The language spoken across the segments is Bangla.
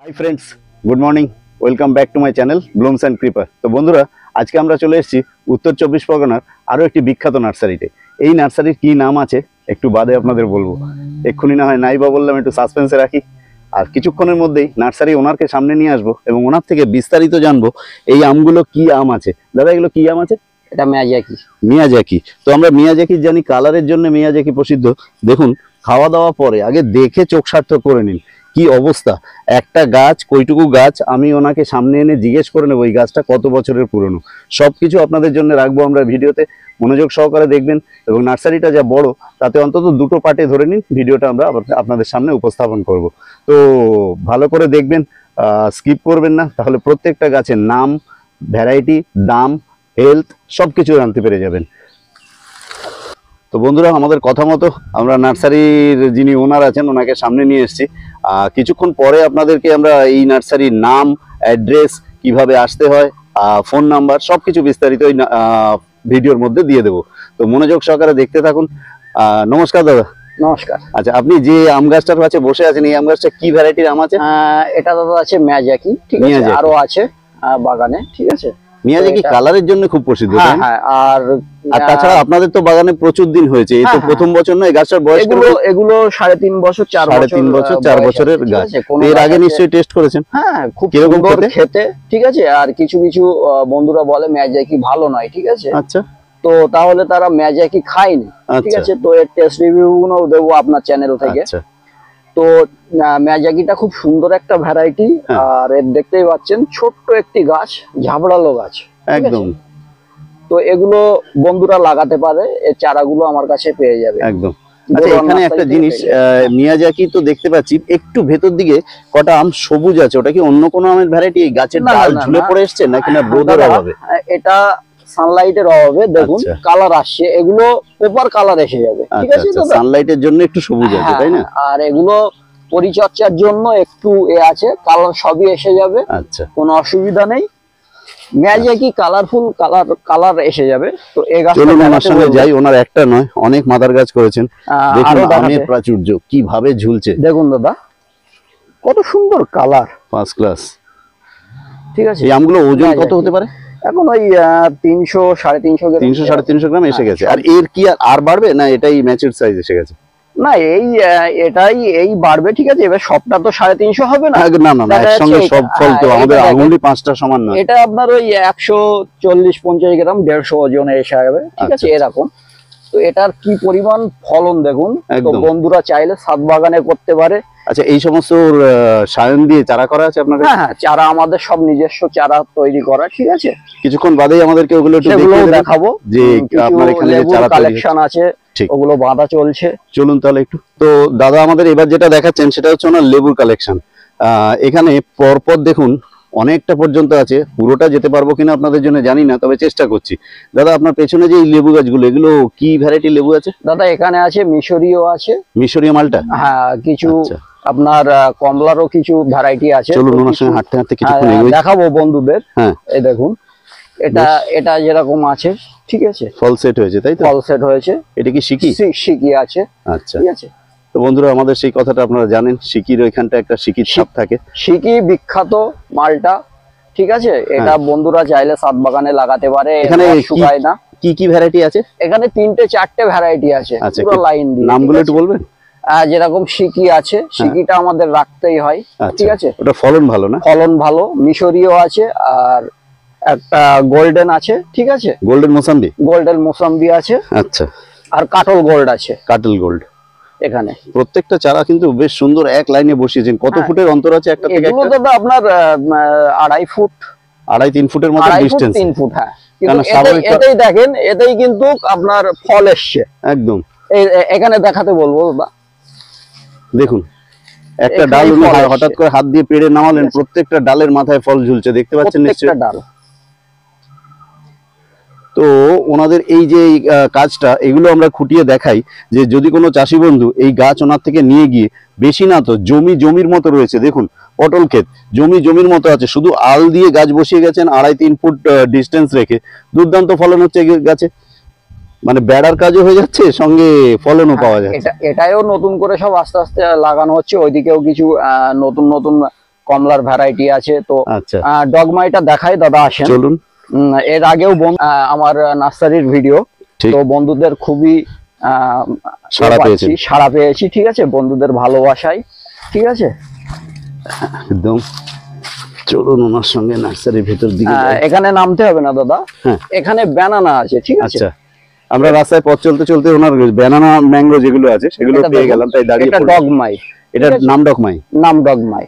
Hi friends, good morning. Welcome back to my channel blooms and creeper. তো বন্ধুরা, আজকে আমরা চলে এসেছি উত্তর চব্বিশ পরগনার আরও একটি বিখ্যাত নার্সারিতে। এই নার্সারির কী নাম আছে একটু বাদে আপনাদের বলবো, এক্ষুনি না হয় নাই বা বললাম, একটু সাসপেন্সে রাখি। আর কিছুক্ষণের মধ্যেই নার্সারি ওনারকে সামনে নিয়ে আসবো এবং ওনার থেকে বিস্তারিত জানবো এই আমগুলো কি আম আছে। দাদা, এগুলো কি আম আছে? এটা মিয়াজাকি। মিয়াজাকি। তো আমরা মিয়াজাকি জানি, কালারের জন্য মিয়াজাকি প্রসিদ্ধ। দেখুন, খাওয়া দাওয়া পরে আগে দেখে চোখ সার্থক করে নিন কি অবস্থা। একটা গাছ, কইটুকু গাছ, আমি ওনাকে সামনে এনে জিজ্ঞেস করে নেবো এই গাছটা কত বছরের পুরনো। সবকিছু আপনাদের জন্য রাখবো আমরা ভিডিওতে, মনোযোগ সহকারে দেখবেন। এবং নার্সারিটা যা বড়, তাতে অন্তত দুটো পার্টে ধরে নিন ভিডিওটা আমরা আপনাদের সামনে উপস্থাপন করব। তো ভালো করে দেখবেন, স্কিপ করবেন না, তাহলে প্রত্যেকটা গাছের নাম, ভ্যারাইটি, দাম, হেলথ সবকিছু জানতে পেরে যাবেন। তো বন্ধুরা, আমাদের কথা মতো আমরা নার্সারির যিনি ওনার আছেন ওনাকে সামনে নিয়ে এসেছি। কিছুক্ষণ পরে আপনাদেরকে আমরা এই নার্সারির নাম, অ্যাড্রেস, কিভাবে আসতে হয়, ফোন নাম্বার সবকিছু বিস্তারিত এই ভিডিওর মধ্যে দিয়ে দেবো। তো মনোযোগ সহকারে দেখতে থাকুন। নমস্কার দাদা। নমস্কার। আচ্ছা, আপনি যে আম গাছটার কাছে বসে আছেন, এই আম গাছটা কি ভ্যারাইটির আম আছে? এটা দাদা আছে মিয়াজাকি, ঠিক আছে, আরো আছে বাগানে, ঠিক আছে। মিয়াজাকি কালারের জন্য খুব প্রসিদ্ধ। হ্যাঁ, আর তাছাড়া আপনাদের তো বাগানে প্রচুর দিন হয়েছে, এই তো প্রথম বছর নয় গাছটার বয়স? এগুলো 3.5 বছর 4 বছরের গাছ। এর আগে নিশ্চয়ই টেস্ট করেছেন? হ্যাঁ, খুব কিরকম খেতে, ঠিক আছে। আর কিছু কিছু বন্ধুরা বলে মিয়াজাকি ভালো নয়, ঠিক আছে। আচ্ছা, তো তাহলে তারা মিয়াজাকি খায়নি, ঠিক আছে। তো এর টেস্ট রিভিউ গুলো দেবো আপনার চ্যানেল থেকে। তো মিয়াজাকিটা খুব সুন্দর একটা ভ্যারাইটি। আর এর দেখতেই পাচ্ছেন ছোট্ট একটি গাছ, ঝাবড়ালো গাছ একদম। তো এগুলো বন্ধুরা লাগাতে পারে, এর চারাগুলো আমার কাছে পেয়ে যাবে একদম। আচ্ছা, এখানে একটা জিনিস, মিয়াজাকি তো দেখতে পাচ্ছি একটু ভেতর দিকে কটা আম সবুজ আছে, ওটা কি অন্য কোনো আমের ভ্যারাইটি? এই গাছের ডাল ঝুলে পড়ে এসছে নাকি না রোদের অভাবে? এটা সানলাইটের অভাবে, দেখুন কালার আসছে, এগুলো পেপার কালার এসে যাবে, ঠিক আছে। সানলাইটের জন্য একটু সবুজ আছে, তাই না? আর এগুলো পরিচর্যার জন্য একটু আছে, কালার সবই এসে যাবে। আচ্ছা, কোনো অসুবিধা নেই। মিয়াজাকি কালারফুল কালার এসে যাবে। তো এই গাছটা চলুন ওনার সঙ্গে যাই। ওনার একটা নয়, অনেক মাদার গাছ করেছেন। দেখুন আমের প্রাচুর্য কিভাবে ঝুলছে, দেখুন দাদা, কত সুন্দর কালার, ফার্স্ট ক্লাস, ঠিক আছে। এই আমগুলো ওজন কত হতে পারে এখন? ওই 300 350 গ্রাম এসে গেছে। আর এর কি আর বাড়বে না এটাই ম্যাচিউরড সাইজ এসে গেছে? না, এটাই বাড়বে, ঠিক আছে। এবার সবটা তো 350 হবে না। না না, একসঙ্গে সব ফল তো আমাদের আঙুলি 5টা সমান না। এটা আপনার ওই 140-50 গ্রাম 150 ওজনে এসে যাবে, ঠিক আছে, এরকম। তো এটার কি পরিমাণ ফলন দেখুন। তো বন্ধুরা চাইলে ছাদ বাগানে করতে পারে। আচ্ছা, এই সমস্ত সায়ন দিয়ে চারা করা আছে আপনাদের? হ্যাঁ, চারা আমাদের সব নিজস্ব চারা তৈরি করা, ঠিক আছে। কিছুক্ষণ বাদেই আমাদেরকে ওগুলো একটু দেখাবো যে আপনার এখানে যে চারা কালেকশন আছে, ওগুলো বাঁধা চলছে। চলুন তাহলে একটু। তো দাদা আমাদের এবার যেটা দেখাচ্ছেন সেটা হচ্ছে ওনার লেবুর কালেকশন। এখানে পরপর দেখুন অনেকটা পর্যন্ত আছে, পুরোটা যেতে পারবো কিনা আপনাদের জন্য জানি না, তবে চেষ্টা করছি। দাদা, আপনার পেছনে যে লেবু গাছগুলো, এগুলো কি ভ্যারাইটি লেবু আছে? দাদা, এখানে আছে মিশরীয় আছে, মিশরীয় মালটা। হ্যাঁ, কিছু আপনার কমলারও কিছু ভ্যারাইটি আছে। চলুন ওনার সঙ্গে হাঁটতে হাঁটতে কিছুক্ষণ দেখাবো বন্ধুদের। হ্যাঁ, এই দেখুন, এটা যেরকম আছে, ঠিক আছে, ফল সেট হয়েছে, তাই তো? ফল সেট হয়েছে। এটা কি সিকি আছে? আচ্ছা, ঠিক আছে। তো বন্ধুরা, আমাদের সেই কথাটা আপনারা জানেন, সিকির ওইখানটা একটা সিকির ছাপ থাকে। সিকি বিখ্যাত মালটা, ঠিক আছে। এটা বন্ধুরা চাইলে ছাদ বাগানে লাগাতে পারে, এখানে শুকায় না। কি কি ভ্যারাইটি আছে এখানে? 3-4টে ভ্যারাইটি আছে, পুরো লাইন দিয়ে। নামগুলো একটু বলবেন? যেরকম সিকি আছে, সিকিটা আমাদের রাখতেই হয়, ঠিক আছে। ওটা ফলন ভালো না? ফলন ভালো। মিশরীয় আছে, আর একটা গোল্ডেন আছে, ঠিক আছে। গোল্ডেন মোসাম্বি আছে। আচ্ছা, আর কাটল গোল্ড আছে। কাটল গোল্ড এখানে প্রত্যেকটা চারা কিন্তু বেশ সুন্দর এক লাইনে বসিয়েছেন। কত ফুটের অন্তর আছে একটা থেকে? এগুলো দাদা আপনার 2.5 ফুট, 2.5-3 ফুটের মতো ডিসটেন্স। 3 ফুট, হ্যাঁ। এটাই দেখেন, এটাই কিন্তু আপনার ফল এসছে একদম। এখানে দেখাতে বলবো দাদা, দেখুন একটা ডাল হঠাৎ করে হাত দিয়ে পেড়ে নামালেন, প্রত্যেকটা ডালের মাথায় ফল ঝুলছে, দেখতে পাচ্ছেন নিশ্চয়ই। ডাল। তো ওনাদের এই যে কাজটা, এগুলো আমরা খুঁটিয়ে দেখাই যে যদি কোনো চাষি বন্ধু এই গাছ ওনার থেকে নিয়ে গিয়ে, বেশি না তো জমির মতো রয়েছে, দেখুন পটল ক্ষেত, জমির মতো আছে, শুধু আল দিয়ে গাছ বসিয়ে গেছেন 2.5-3 ফুট ডিস্টেন্স রেখে। দুর্দান্ত ফলন হচ্ছে গাছে, মানে বেড়ার কাজও হয়ে যাচ্ছে, সঙ্গে ফলনও পাওয়া যাচ্ছে। এটাও নতুন করে সব আস্তে আস্তে লাগানো হচ্ছে। ওইদিকেও কিছু নতুন কমলার ভ্যারাইটি আছে। তো আচ্ছা ডগমাইটা দেখাই দাদা, আসেন চলুন। এর আগেও আমার নার্সারির ভিডিও, ঠিক। তো বন্ধুদের খুবই সাড়া পেয়েছি, ঠিক আছে, বন্ধুদের ভালোবাসায়, ঠিক আছে। একদম চলুন ওনার সঙ্গে নার্সারির ভেতর দিকে। এখানে নামতে হবে না দাদা, এখানে ব্যানানা আছে, ঠিক আছে। আচ্ছা, আমরা রাস্তায় পথ চলতে চলতে ওনার ব্যানানা ম্যাঙ্গো যেগুলো আছে সেগুলো পেয়ে গেলাম, তাই দাঁড়িয়ে। এটা ডগমাই, এটার নাম ডগমাই, নাম ডগমাই।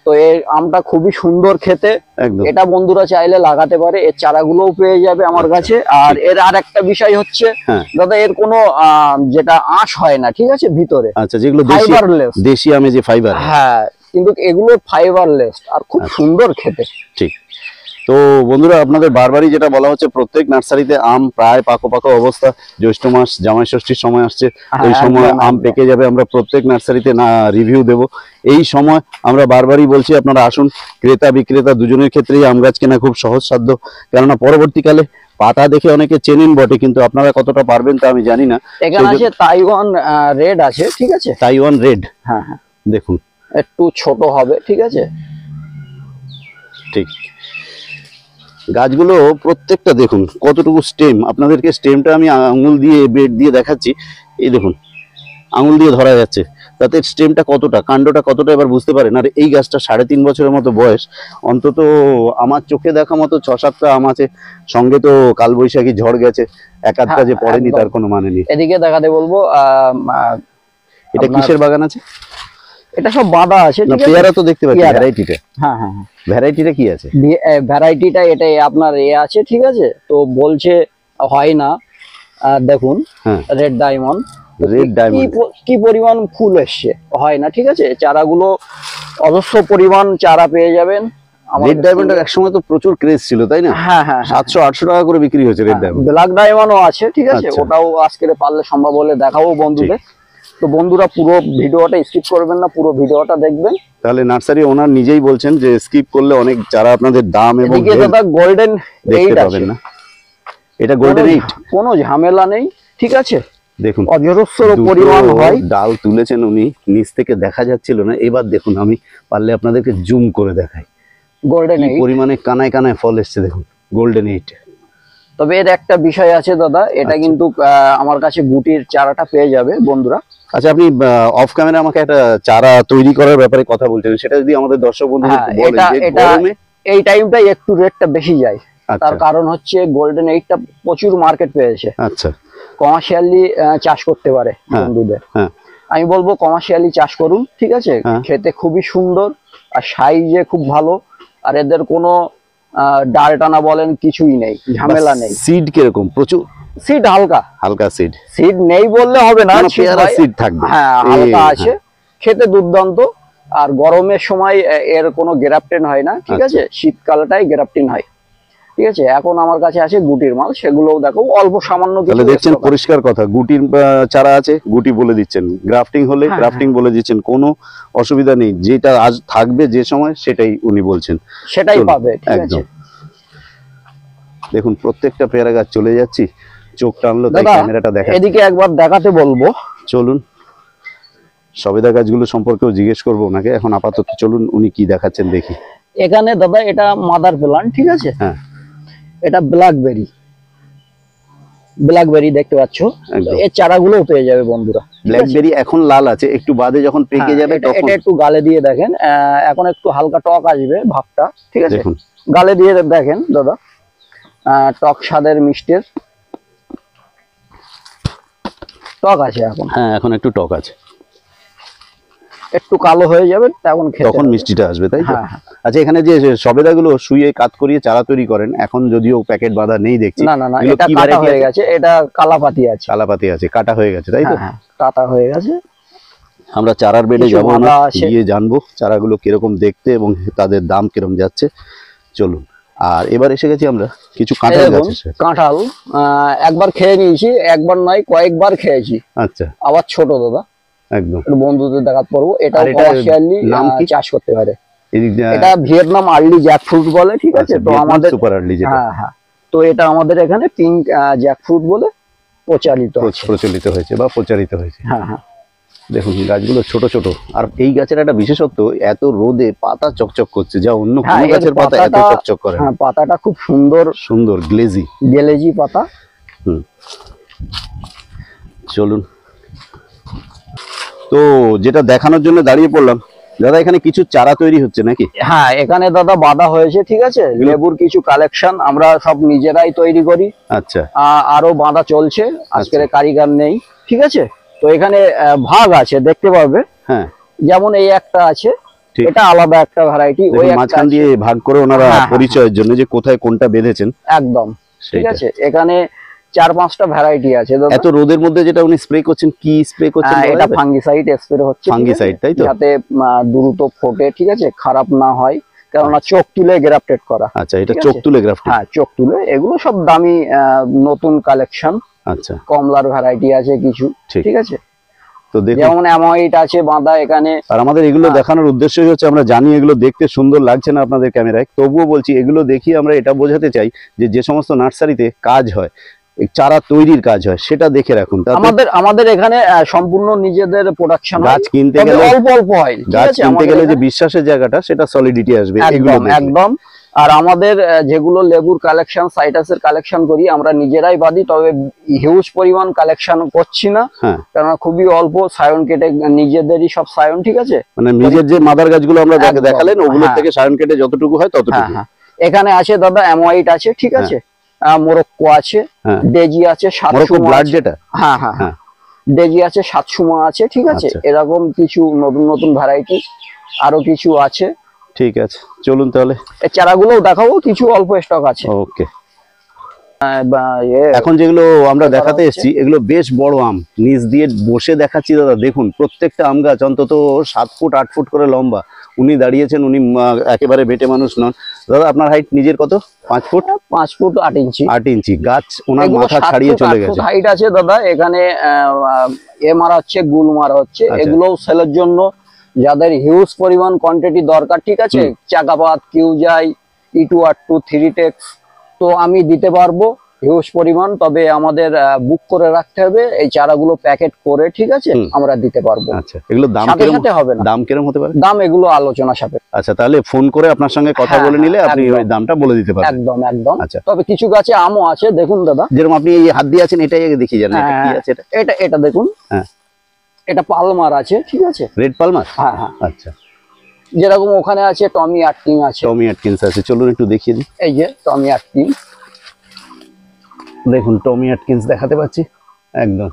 তো এই আমটা খুবই সুন্দর খেতে, এটা বন্ধুরা চাইলে লাগাতে পারে। এর চারাগুলোও পেয়ে যাবে আমার কাছে। আর এর আর একটা বিষয় হচ্ছে দাদা, এর কোনো যেটা আঁশ হয় না, ঠিক আছে, ভিতরে। আচ্ছা, যেগুলো ফাইবারলেস, দেশি আমে যে ফাইবার, হ্যাঁ, কিন্তু এগুলো ফাইবারলেস আর খুব সুন্দর খেতে। ঠিক। তো বন্ধুরা, আপনাদের বারবারই যেটা বলা হচ্ছে, প্রত্যেক নার্সারিতে আম প্রায় পাকো পাকো অবস্থা। জ্যৈষ্ঠ মাস, জামাই ষষ্ঠীর সময় আসছে, এই সময় আম পেকে যাবে। আমরা প্রত্যেক নার্সারিতে রিভিউ দেব। এই সময় আমরা বারবারই বলছি, আপনারা আসুন। ক্রেতা বিক্রেতা দুজনের ক্ষেত্রেই আম গাছ কেনা খুব সহজসাধ্য, কেননা পরবর্তীকালে পাতা দেখে অনেকে চেনেন বটে, কিন্তু আপনারা কতটা পারবেন তা আমি জানি না। এখানে আছে তাইওয়ান রেড আছে, ঠিক আছে, তাইওয়ান রেড। হ্যাঁ হ্যাঁ, দেখুন একটু ছোট হবে, ঠিক আছে, ঠিক। গাছগুলো প্রত্যেকটা দেখুন কতটুকু স্টেম। আপনাদেরকে স্টেমটা আমি আঙুল দিয়ে বেড দিয়ে দেখাচ্ছি। এই দেখুন, আঙুল দিয়ে ধরা যাচ্ছে, তাতে স্টেমটা কতটা, কাণ্ডটা কতটা এবার বুঝতে পারেন। আর এই গাছটা 3.5 বছরের মতো বয়স, অন্তত আমার চোখে দেখা মতো 6-7টা আম আছে। সঙ্গে তো কালবৈশাখী ঝড় গেছে, এক আধটা যে পড়েনি তার কোনো মানে নেই। এদিকে দেখাতে বলবো। এটা কিসের বাগান আছে? এটা সব বাঁধা আছে, ঠিক আছে। পেয়ারা তো দেখতে পাচ্ছি, ভ্যারাইটিটা। হ্যাঁ হ্যাঁ, ভ্যারাইটিটা কি আছে? ভ্যারাইটিটা এটাই আপনার আছে, ঠিক আছে। তো বলছে হয় না, দেখুন রেড ডায়মন্ড, কি পরিমাণ ফুল এসছে, হয় না, ঠিক আছে। চারাগুলো অজস্র পরিমাণ চারা পেয়ে যাবেন। রেড ডায়মন্ডের একসময় তো প্রচুর ক্রেজ ছিল, তাই না? হ্যাঁ হ্যাঁ, 700-800 টাকা করে বিক্রি হয়েছে রেড ডায়মন্ড। ব্ল্যাক ডায়মন্ডও আছে, ঠিক আছে, ওটাও আজকে পারলে সম্ভব হলে দেখাবো বন্ধুদের। তো বন্ধুরা পুরো ভিডিওটা স্কিপ করবেন না, পুরো ভিডিওটা দেখবেন। তাহলে নার্সারি ওনার নিজেই বলছেন যে স্কিপ করলে অনেক চারা আপনাদের দাম এবং দাদা গোল্ডেন দেখতে পাবেন না। এটা গোল্ডেন 8, কোনো ঝামেলা নেই, ঠিক আছে। দেখুন অজস্র পরিমাণ হয়। ডাল তুলেছেন উনি, নিচ থেকে দেখা যাচ্ছিল না। এবার দেখুন, আমি পারলে আপনাদেরকে জুম করে দেখাই। গোল্ডেন 8 পরিমাণে কানায় কানায় ফল এসছে, দেখুন গোল্ডেন 8। তবে এর একটা বিষয় আছে দাদা, এটা কিন্তু আমার কাছে গুটির চারাটা পেয়ে যাবে বন্ধুরা। আচ্ছা, আপনি অফ ক্যামেরা আমাকে একটা চারা তৈরি করার ব্যাপারে কথা বলছেন, সেটা যদি আমাদের দর্শক বন্ধুদের বলেন যে গরমে এই টাইমটাই একটু রেটটা বেশি যায়। তার কারণ হচ্ছে গোল্ডেন 8টা প্রচুর মার্কেট পেয়েছে। আচ্ছা, কমার্শিয়ালি চাষ করতে পারে বন্ধুদের। আমি বলবো কমার্শিয়ালি চাষ করুন, ঠিক আছে। খেতে খুবই সুন্দর আর সাইজে খুব ভালো। আর এদের কোনো ডাল টানা বলেন কিছুই নেই, ঝামেলা নেই। সিড কিরকম? প্রচুর সিড, হালকা হালকা সিড। সিড নেই বললে হবে না, সিড থাকবে, হ্যাঁ হালকা আছে, খেতে দুর্দান্ত। আর গরমের সময় এর কোনো গ্রাফটিন হয় না, ঠিক আছে, শীতকালটাই গ্রাফটিন হয়, ঠিক আছে। এখন আমার কাছে আছে গুটির মাল, সেগুলোও দেখো অল্প সামান্য কিছু। দেখছেন পরিষ্কার কথা, গুটির চারা আছে, গুটি বলে দিচ্ছেন। গ্রাফটিং হলে গ্রাফটিং বলে দিচ্ছেন, কোনো অসুবিধা নেই। যেটা আজ থাকবে যে সময় সেটাই উনি বলছেন, সেটাই পাবে, ঠিক আছে। দেখুন প্রত্যেকটা পেয়ারা গাছ চলে যাচ্ছি, চোখ টানলো তাই ক্যামেরাটা দেখা। এদিকে একবার দেখাতে বলবো, চলুন। সবেদা গাছগুলো সম্পর্কেও জিজ্ঞেস করবো ওনাকে। এখন আপাতত চলুন উনি কি দেখাচ্ছেন দেখি। এখানে দাদা এটা মাদার প্ল্যান্ট, ঠিক আছে। হ্যাঁ, এটা ব্ল্যাকবেরি দেখতে পাচ্ছ, এর চারাগুলো পেয়ে যাবে বন্ধুরা। ব্ল্যাকবেরি এখন লাল আছে, একটু বাদে যখন পেকে যাবে তখন এটা একটু গালে দিয়ে দেখেন, এখন একটু হালকা টক আসবে ভাবটা, ঠিক আছে। গালে দিয়ে দেখেন দাদা, টক স্বাদের মিষ্টির টক আছে এখন। হ্যাঁ, এখন একটু টক আছে, একটু কালো হয়ে যাবে তখন মিষ্টিটা আসবে, তাই তো? আচ্ছা, এখানে যে সবেদাগুলো শুয়ে কাত করিয়ে চারা তৈরি করেন, এখন যদিও প্যাকেট বাঁধা নেই দেখছি। না না না, এটা কাটা হয়ে গেছে, এটা কালাপাতি আছে। কালাপাতি আছে, কাটা হয়ে গেছে, তাই তো? হ্যাঁ, কাটা হয়ে গেছে। আমরা চারার বেডে যাবো না, গিয়ে জানবো চারাগুলো কিরকম দেখতে এবং তাদের দাম কিরকম যাচ্ছে। চলুন। আর এবার এসে গেছি আমরা কিছু কাঁঠাল গাছে। কাঁঠাল একবার খেয়ে নিয়েছি, একবার নয় কয়েকবার খেয়েছি। আচ্ছা, আবার ছোট দাদা, একদম বন্ধুদের দেখাতে পারবো। এটা কমার্শিয়ালি চাষ করতে পারে। এটা ভিয়েতনাম আর্লি জ্যাকফ্রুট বলে, ঠিক আছে। তো আমাদের সুপার আর্লি, হ্যাঁ হ্যাঁ, তো এটা আমাদের এখানে পিঙ্ক জ্যাকফ্রুট বলে প্রচলিত হয়েছে বা প্রচারিত হয়েছে। হ্যাঁ হ্যাঁ। দেখুন গাছগুলো ছোট ছোট, আর এই গাছের একটা বিশেষত্ব, এত রোদে পাতা চকচক করছে, যা অন্য কোনো গাছের পাতা এত চকচক করে না। হ্যাঁ, পাতাটা খুব সুন্দর সুন্দর গ্লেজি পাতা। চলুন, তো যেটা দেখানোর জন্য দাঁড়িয়ে পড়লাম, দাদা এখানে কিছু চারা তৈরি হচ্ছে নাকি? হ্যাঁ, এখানে দাদা বাঁধা হয়েছে, ঠিক আছে। লেবুর কিছু কালেকশন আমরা সব নিজেরাই তৈরি করি। আচ্ছা, আরো বাঁধা চলছে, আজকের কারিগর নেই, ঠিক আছে। তো এখানে ভাগ আছে, দেখতে পাবে। হ্যাঁ, যেমন এই একটা আছে, এটা আলাদা একটা ভ্যারাইটি। ওই মাঝখান দিয়ে ভাগ করে ওনারা পরিচয়ের জন্য যে কোথায় কোনটা বেঁধেছেন, একদম ঠিক আছে। এখানে 4-5টা ভ্যারাইটি আছে। এত রোদের মধ্যে যেটা উনি স্প্রে করছেন, কি স্প্রে করছেন? এটা ফাঙ্গিসাইড স্প্রে হচ্ছে, ফাঙ্গিসাইড, তাই তো, যাতে দ্রুত ফোটে, ঠিক আছে, খারাপ না হয়, কেননা চোখ তুলে গ্রাফটেড করা। আচ্ছা, এটা চোখ তুলে গ্রাফটেড? হ্যাঁ, চোখ তুলে। এগুলো সব দামি নতুন কালেকশন। আচ্ছা, কমলার ভ্যারাইটি আছে কিছু, ঠিক আছে। তো দেখুন, যেমন অ্যাময়েড আছে বাঁধা এখানে। আর আমাদের এগুলো দেখানোর উদ্দেশ্যই হচ্ছে, আমরা জানি এগুলো দেখতে সুন্দর লাগছে না আপনাদের ক্যামেরায়, তবুও বলছি এগুলো দেখিয়ে আমরা এটা বোঝাতে চাই যে সমস্ত নার্সারিতে কাজ হয়, চারা তৈরির কাজ হয়, সেটা দেখে রাখুন। আমাদের এখানে সম্পূর্ণ নিজেদের প্রোডাকশন। গাছ কিনতে গেলে অল্প অল্প হয়, গাছ কিনতে গেলে যে বিশ্বাসের জায়গাটা, সেটা সলিডিটি আসবে একদম। আর আমাদের যেগুলো লেবুর কালেকশন, সাইটাসের কালেকশন করি, আমরা নিজেরাই বাদি, তবে হিউজ পরিমাণ কালেকশন করছি না, কারণ খুবই অল্প সায়ন কেটে নিজেদেরই সব সায়ন, ঠিক আছে। মানে নিজের যে মাদার গাছগুলো আমরা দেখালেন, ওগুলোর থেকে সায়ন কেটে যতটুকু হয় ততটুকু। এখানে আছে দাদা অ্যাময়েড আছে, ঠিক আছে, মোরক্কো আছে, ডেজি আছে, ব্লাড যেটা, হ্যাঁ, ডেজি আছে, 700 আছে, ঠিক আছে। এরকম কিছু নতুন নতুন ভ্যারাইটি আরো কিছু আছে। ঠিক আছে, চলুন তাহলে এই চারাগুলো দেখাবো, কিছু অল্প স্টক আছে। ওকে, এখন যেগুলো আমরা দেখাতে এসেছি, এগুলো বেশ বড় আম, নিচ দিয়ে বসে দেখাচ্ছি দাদা। দেখুন, প্রত্যেকটা আম গাছ অন্তত 7 ফুট 8 ফুট করে লম্বা। উনি দাঁড়িয়েছেন, উনি একেবারে বেটে মানুষ নন। দাদা আপনার হাইট নিজের কত? 5 ফুট 5 ফুট 8 ইঞ্চি। 8 ইঞ্চি গাছ ওনার মাথা ছাড়িয়ে চলে গেছে। হাইট আছে দাদা। এখানে মারা হচ্ছে, গুল মারা হচ্ছে, এগুলো সেলের জন্য, যাদের হিউজ পরিমাণ কোয়ান্টিটি দরকার, ঠিক আছে। চাকাপাত, কিউজাই, E2R2, 3টেক্স, তো আমি দিতে পারবো হিউজ পরিমাণ, তবে আমাদের বুক করে রাখতে হবে, এই চারাগুলো প্যাকেট করে, ঠিক আছে, আমরা দিতে পারবো। আচ্ছা, এগুলো দাম কিরকম হবে? না দাম কিরকম হতে পারে? দাম এগুলো আলোচনা সাপেক্ষে। আচ্ছা, তাহলে ফোন করে আপনার সঙ্গে কথা বলে নিলে আপনি ওই দামটা বলে দিতে পারবেন। একদম। আচ্ছা, তবে কিছু গাছে আমও আছে, দেখুন দাদা। যেরকম আপনি এই হাত দিয়ে আছেন, এটাই আগে দেখিয়ে যান, এটা কি আছে? এটা দেখুন, এটা পালমার আছে, ঠিক আছে, রেড পালমার। হ্যাঁ। আচ্ছা, যেরকম ওখানে আছে টমি আটকিন্স আছে। টমি আটকিন্স আছে, চলুন একটু দেখিয়ে দিই। এই যে টমি আটকিন্স, দেখুন টমি আটকিন্স দেখাতে পাচ্ছি একদম।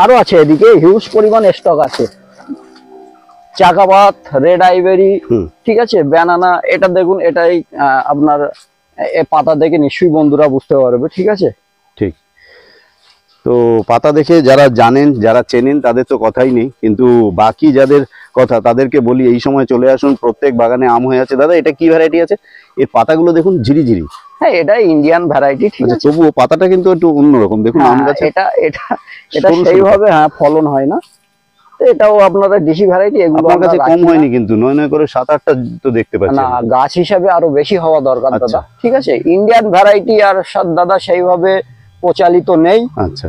আরো আছে এদিকে হিউজ পরিমাণ স্টক আছে। চাকাপাত, রেড আইভরি, ঠিক আছে, ব্যানানা। এটা দেখুন, এটাই আপনার পাতা দেখে নিশ্চয়ই বন্ধুরা বুঝতে পারবে, ঠিক আছে। ঠিক, তো পাতা দেখে যারা জানেন, যারা চেনেন, তাদের তো কথাই নেই, কিন্তু বাকি যাদের কথা তাদেরকে বলি, এই সময় চলে আসুন, প্রত্যেক বাগানে আম হয়ে আছে। দাদা এটা কি ভ্যারাইটি আছে? এর পাতাগুলো দেখুন ঝিরিঝিরি। হ্যাঁ, এটা ইন্ডিয়ান ভ্যারাইটি, ঠিক আছে, তবুও পাতাটা কিন্তু একটু অন্যরকম। দেখুন আম গাছে এটা সেইভাবে ফলন হয় না। এটাও আপনারা দেশি ভ্যারাইটি, এগুলো আপনার কাছে কম হয়নি কিন্তু, 9 করে 7-8টা তো দেখতে পাচ্ছি। না, গাছ হিসাবে আরো বেশি হওয়া দরকার দাদা, ঠিক আছে। ইন্ডিয়ান ভ্যারাইটি আর দাদা সেইভাবে প্রচলিত নেই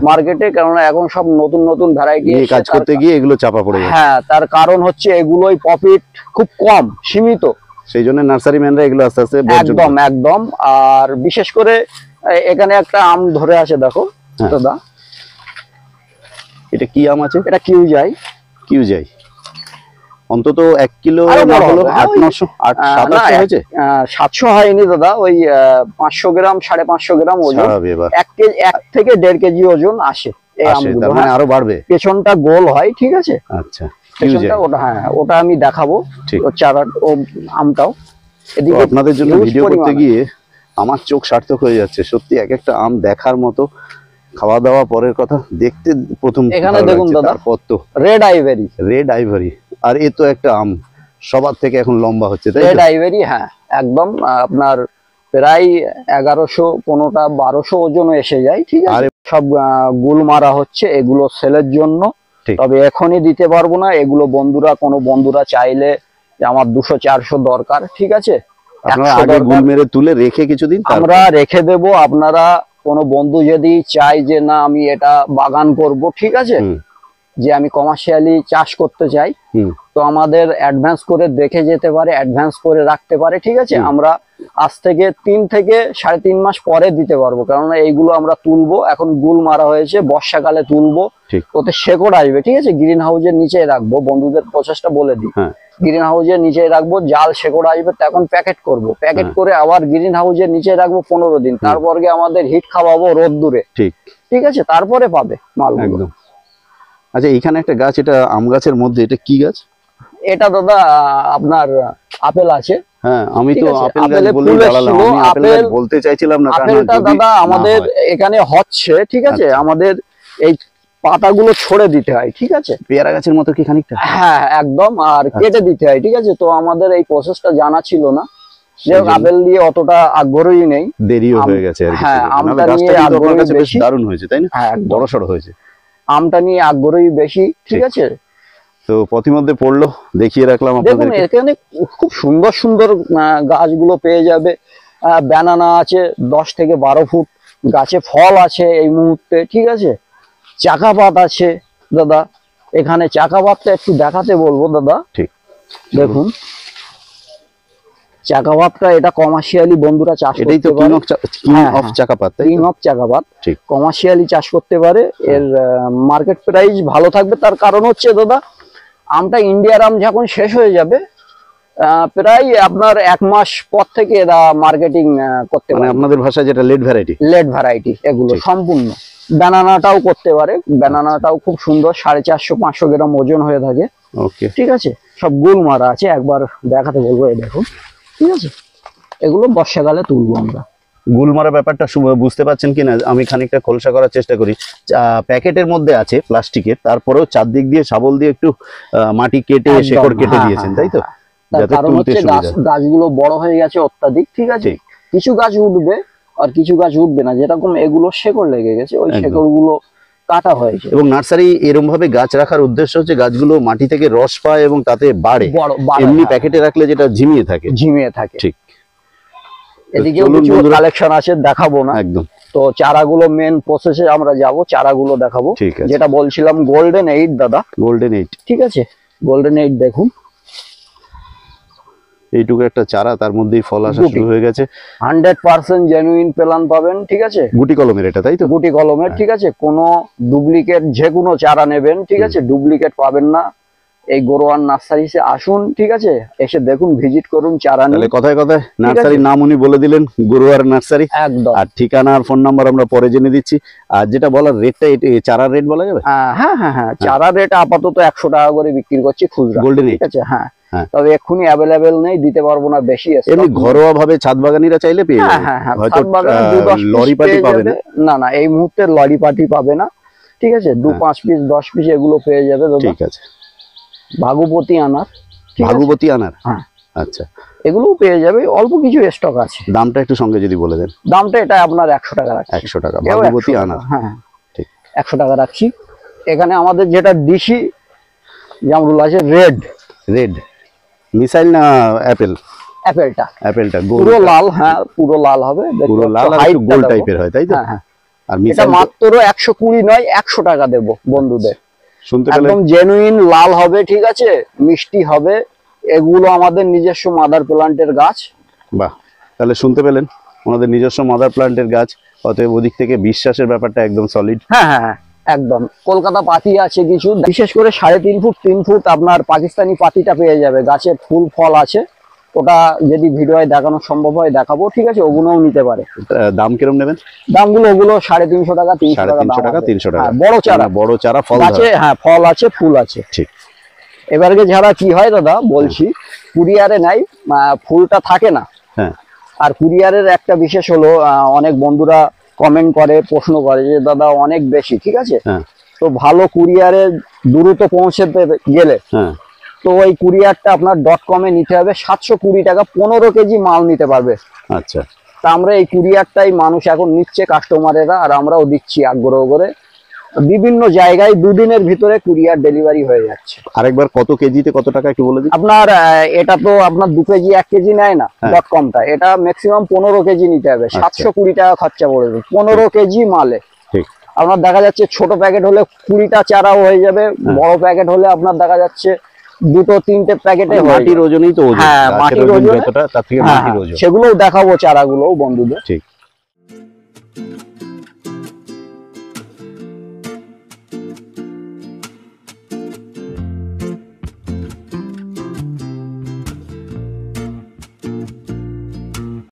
মার্কেটে, কারণ এখন সব নতুন নতুন ভ্যারাইটি কাজ করতে গিয়ে এগুলো চাপা পড়ে যাচ্ছে। হ্যাঁ, তার কারণ হচ্ছে এগুলোই প্রফিট খুব কম, সীমিত, সেই জন্য নার্সারি ম্যানরা এগুলো আস্তে আস্তে একদম। আর বিশেষ করে এখানে একটা আম ধরে আছে, দেখো দাদা, এটা কি আম আছে? এটা কিউজাই। অন্তত 1 কিলো না হলো 800-700 হয়েছে। 700 হয়নি দাদা, ওই 500 গ্রাম 550 গ্রাম ওজন, 1 থেকে 1.5 কেজি ওজন আসে এই আমগুলো। মানে আরো বাড়বে। পেছনটা গোল হয়, ঠিক আছে। আচ্ছা, পেছনটা ওটা আমি দেখাবো, চারা ও আমটাও। এদিকে আপনাদের জন্য ভিডিও করতে গিয়ে আমার চোখ সার্থক হয়ে যাচ্ছে সত্যি। এক একটা আম দেখার মতো, খাওয়া দাওয়া পরের কথা, দেখতে প্রথম। এখানে দেখুন দাদা, রেড আইভরি, আর এ তো একটা আম সবার থেকে এখন লম্বা হচ্ছে, তাই রেড আইভরি। হ্যাঁ, একদম। আপনার প্রায় 1100-15টা 1200 ওজন এসে যায়, ঠিক আছে। সব গুল মারা হচ্ছে, এগুলো সেলের জন্য, তবে এখনই দিতে পারবো না। এগুলো কোনো বন্ধুরা চাইলে আমার 200-400 দরকার, ঠিক আছে, গুল মেরে তুলে রেখে কিছুদিন আমরা রেখে দেব। আপনারা কোনো বন্ধু যদি চাই যে না আমি এটা বাগান করব, ঠিক আছে, যে আমি কমার্শিয়ালি চাষ করতে চাই, তো আমাদের অ্যাডভান্স করে দেখে যেতে পারে, অ্যাডভান্স করে রাখতে পারে, ঠিক আছে। আমরা আজ থেকে 3 থেকে 3.5 মাস পরে দিতে পারবো, কারণ এইগুলো আমরা তুলবো, এখন গুল মারা হয়েছে, বর্ষাকালে তুলবো, ওতে শেকড় আসবে, ঠিক আছে। গ্রিন হাউসের নিচে রাখবো, বন্ধুদের প্রচেষ্টা বলে দিই, গ্রিন হাউসের নিচে রাখবো, জাল শেকড় আসবে, তখন প্যাকেট করব, প্যাকেট করে আবার গ্রিন হাউসের নিচে রাখবো 15 দিন, তারপর গিয়ে আমাদের হিট খাওয়াবো রোদ্দুরে, ঠিক আছে, তারপরে পাবে মালগুলো। আচ্ছা, এখানে একটা গাছ, এটা আম গাছের মধ্যে, এটা কি গাছ? এটা দাদা আপনার আপেল আছে। হ্যাঁ, আমি তো আপেল গাছ বলেই দাঁড়ালাম, আমি আপেল গাছ বলতে চাইছিলাম না, কারণ আপেলটা দাদা আমাদের এখানে হচ্ছে, ঠিক আছে। আমাদের এই পাতাগুলো ছড়ে দিতে হয়, ঠিক আছে, পেয়ারা গাছের মতো কি খানিকটা? হ্যাঁ একদম, আর কেটে দিতে হয়, ঠিক আছে। তো আমাদের এই প্রসেসটা জানা ছিল না, যে আপেল দিয়ে অতটা আগ্রহী নেই, দেরিও হয়ে গেছে আর কি। হ্যাঁ, আমটা নিয়ে আগ্রহী বেশি, দারুণ হয়েছে তাই না? হ্যাঁ, বড়সড় হয়েছে, আমটা নিয়ে আগ্রহী বেশি, ঠিক আছে। তো প্রতিমধ্যে পড়লো, দেখিয়ে রাখলাম দেখুন এখানে খুব সুন্দর সুন্দর গাছগুলো পেয়ে যাবে। ব্যানানা আছে 10 থেকে 12 ফুট, গাছে ফল আছে এই মুহূর্তে, ঠিক আছে। চাকাপাত আছে দাদা, এখানে চাকাপাতটা একটু দেখাতে বলবো দাদা, ঠিক। দেখুন চাকাপাতটা, এটা কমার্শিয়ালি বন্ধুরা চাষ করতে পারে, কিং অফ চাকাপাত, কিং অফ চাকাপাত, ঠিক, কমার্শিয়ালি চাষ করতে পারে। এর মার্কেট প্রাইস ভালো থাকবে, তার কারণ হচ্ছে দাদা আমটা ইন্ডিয়ার আম যখন শেষ হয়ে যাবে, প্রায় আপনার 1 মাস পর থেকে এরা মার্কেটিং করতে পারে, আপনাদের ভাষায় যেটা লেট ভ্যারাইটি এগুলো সম্পূর্ণ। ব্যানানাটাও করতে পারে, ব্যানানাটাও খুব সুন্দর, 450-500 গ্রাম ওজন হয়ে থাকে, ঠিক আছে। সব গুল মারা আছে, একবার দেখাতে বলবো, এই দেখুন, ঠিক আছে। এগুলো বর্ষাকালে তুলবো আমরা। গুলমারা ব্যাপারটা বুঝতে পারছেন কিনা, আমি খানিকটা খোলসা করার চেষ্টা করি। প্যাকেটের মধ্যে আছে প্লাস্টিকের, তারপরেও চারদিক দিয়ে শাবল দিয়ে একটু মাটি কেটে শেকড় কেটে দিয়েছেন, তাই তো? কারণ হচ্ছে গাছগুলো বড় হয়ে গেছে অত্যাধিক, ঠিক আছে। কিছু গাছ উঠবে আর কিছু গাছ উঠবে না, যেরকম এগুলো শেকড় লেগে গেছে, ওই শেকড় গুলো কাটা হয়েছে। এবং নার্সারি এরকম ভাবে গাছ রাখার উদ্দেশ্য হচ্ছে গাছগুলো মাটি থেকে রস পায় এবং তাতে বাড়ে। এমনি প্যাকেটে রাখলে যেটা ঝিমিয়ে থাকে, ঠিক। এদিকে কিছু কালেকশন আছে, দেখাবো না একদম। তো চারাগুলো মেন প্রসেসে আমরা যাব, চারাগুলো দেখাবো, যেটা বলছিলাম গোল্ডেন 8 দাদা, গোল্ডেন 8, ঠিক আছে। গোল্ডেন 8 দেখুন, এইটুকু একটা চারা, তার মধ্যেই ফল আসা শুরু হয়ে গেছে। 100% জেনুইন প্লান পাবেন, ঠিক আছে। গুটি কলমের এটা, তাই তো? গুটি কলমের, ঠিক আছে। কোনো ডুপ্লিকেট, যে কোনো চারা নেবেন, ঠিক আছে, ডুপ্লিকেট পাবেন না। এই গরোয়ান নার্সারিতে আসুন, ঠিক আছে, এসে দেখুন, ভিজিট করুন, চারা নিয়ে। কথায় কথায় নার্সারির নাম উনি বলে দিলেন, গরোয়ার নার্সারি, একদম। আর ঠিকানা আর ফোন নাম্বার আমরা পরে জেনে দিচ্ছি। আর যেটা বলার রেটটা, চারার রেট বলা যাবে? হ্যাঁ হ্যাঁ হ্যাঁ, চারার রেট আপাতত 100 টাকা করে বিক্রি করছি খুচরা, গোল্ডেন, ঠিক আছে। হ্যাঁ, তবে এক্ষুনি অ্যাভেলেবেল নেই, দিতে পারবো না বেশি। এমনি ঘরোয়া ভাবে ছাদ বাগানিরা চাইলে পেয়ে যাবে, হয়তো লরি পার্টি পাবে না। না, এই মুহূর্তে লরি পার্টি পাবে না, ঠিক আছে। 2-5 পিস 10 পিস এগুলো পেয়ে যাবে, ঠিক আছে। ভাগুপতি আনার, ভাগুপতি আনার, হ্যাঁ, আচ্ছা, এগুলো পেয়ে যাবে। অল্প কিছু স্টক আছে। দামটা একটু সঙ্গে যদি বলে দেন। দামটা এটা আপনার 100 টাকা রাখছি। 100 টাকা ভাগুপতি আনার, হ্যাঁ ঠিক, 100 টাকা রাখছি। এখানে আমাদের যেটা ডিসি জামরুল আছে, রেড মিসাইল না অ্যাপেল, অ্যাপেলটা পুরো লাল, হ্যাঁ পুরো লাল হবে, পুরো লাল আর একটু গোল টাইপের হয়, তাই তো? হ্যাঁ, আর এটা মাত্র 120 নয়, 100 টাকা দেব বন্ধুদের। শুনতে পেলেন, একদম জেনুইন লাল হবে, ঠিক আছে, মিষ্টি হবে। এগুলো আমাদের নিজস্ব মাদার প্লান্টের গাছ। বাহ, তাহলে শুনতে পেলেন, আমাদের নিজস্ব মাদার প্লান্টের গাছ, অতএব ওদিক থেকে বিশ্বাসের ব্যাপারটা একদম সলিড। হ্যাঁ হ্যাঁ একদম। কলকাতা পাতি আছে কিছু, বিশেষ করে 3.5 ফুট 3 ফুট আপনার পাকিস্তানি পাতিটা পেয়ে যাবে। গাছে ফুল ফল আছে, ওটা যদি ভিডিওয় দেখানো সম্ভব হয় দেখাবো, ঠিক আছে, ওগুলোও নিতে পারে। দাম কিরকম নেবেন? দামগুলো ওগুলো 350 টাকা, 300 টাকা, 300 টাকা। বড় চারা ফল আছে, হ্যাঁ ফল আছে, ফুল আছে, ঠিক। এবারে যারা কি হয় দাদা বলছি, কুরিয়ারে নাই, ফুলটা থাকে না, হ্যাঁ। আর কুরিয়ারের একটা বিশেষ হলো, অনেক বন্ধুরা কমেন্ট করে, প্রশ্ন করে যে দাদা অনেক বেশি, ঠিক আছে, তো ভালো কুরিয়ারে দ্রুত পৌঁছতে গেলে, তো ওই কুরিয়ারটা আপনার .com-এ নিতে হবে। 720 টাকা 15 কেজি মাল নিতে পারবে। আচ্ছা, তা আমরা এই কুরিয়ারটাই মানুষ এখন নিচ্ছে, কাস্টমারেরা, আর আমরাও দিচ্ছি আগ্রহ করে। বিভিন্ন জায়গায় 2 দিনের ভিতরে কুরিয়ার ডেলিভারি হয়ে যাচ্ছে। আরেকবার কত কেজিতে কত টাকা একটু বলে দিন। আপনার এটা তো আপনার 2 কেজি 1 কেজি নেয় না .com-টা, এটা ম্যাক্সিমাম 15 কেজি নিতে হবে। 720 টাকা খরচা পড়বে 15 কেজি মালে। ঠিক, আপনার দেখা যাচ্ছে ছোট প্যাকেট হলে 20টা চারাও হয়ে যাবে, বড় প্যাকেট হলে আপনার দেখা যাচ্ছে 2-3টে প্যাকেটে মাটির ওজনই তো ওজন, হ্যাঁ, মাটির ওজন যতটা তার থেকে মাটির ওজন। সেগুলোও দেখাবো চারাগুলোও বন্ধুদের। ঠিক।